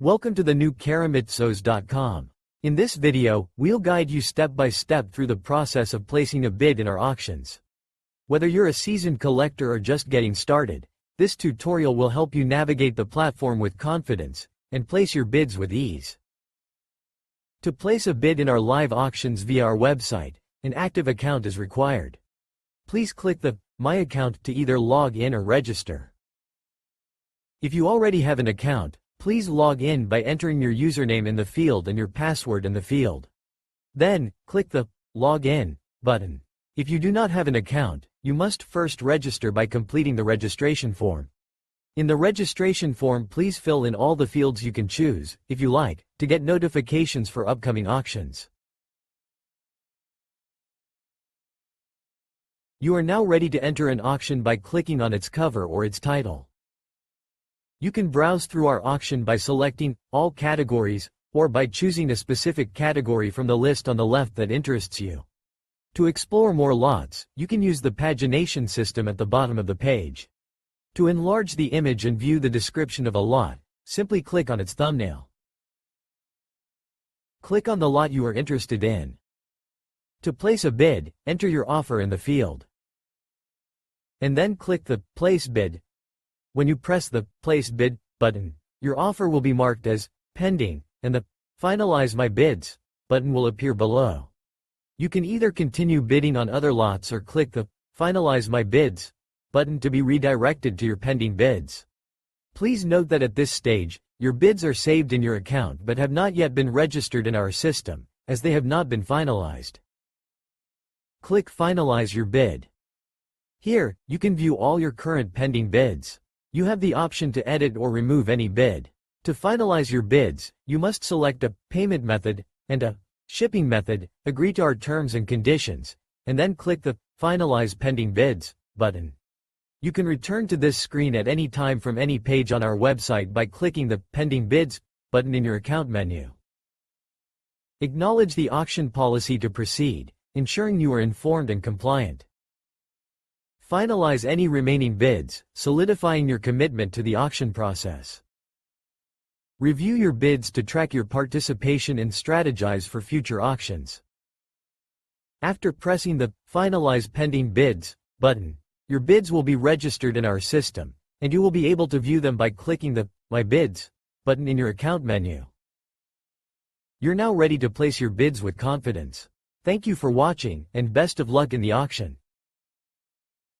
Welcome to the new Karamitsos.com. In this video, we'll guide you step by step through the process of placing a bid in our auctions. Whether you're a seasoned collector or just getting started, this tutorial will help you navigate the platform with confidence and place your bids with ease. To place a bid in our live auctions via our website, an active account is required. Please click the My Account to either log in or register. If you already have an account, please log in by entering your username in the field and your password in the field. Then, click the Log In button. If you do not have an account, you must first register by completing the registration form. In the registration form, please fill in all the fields you can choose, if you like, to get notifications for upcoming auctions. You are now ready to enter an auction by clicking on its cover or its title. You can browse through our auction by selecting All Categories, or by choosing a specific category from the list on the left that interests you. To explore more lots, you can use the pagination system at the bottom of the page. To enlarge the image and view the description of a lot, simply click on its thumbnail. Click on the lot you are interested in. To place a bid, enter your offer in the field. And then click the Place Bid. When you press the Place Bid button, your offer will be marked as pending, and the Finalize My Bids button will appear below. You can either continue bidding on other lots or click the Finalize My Bids button to be redirected to your pending bids. Please note that at this stage, your bids are saved in your account but have not yet been registered in our system, as they have not been finalized. Click Finalize Your Bid. Here, you can view all your current pending bids. You have the option to edit or remove any bid. To finalize your bids, you must select a payment method and a shipping method, agree to our terms and conditions, and then click the Finalize Pending Bids button. You can return to this screen at any time from any page on our website by clicking the Pending Bids button in your account menu. Acknowledge the auction policy to proceed, ensuring you are informed and compliant. Finalize any remaining bids, solidifying your commitment to the auction process. Review your bids to track your participation and strategize for future auctions. After pressing the Finalize Pending Bids button, your bids will be registered in our system, and you will be able to view them by clicking the My Bids button in your account menu. You're now ready to place your bids with confidence. Thank you for watching, and best of luck in the auction.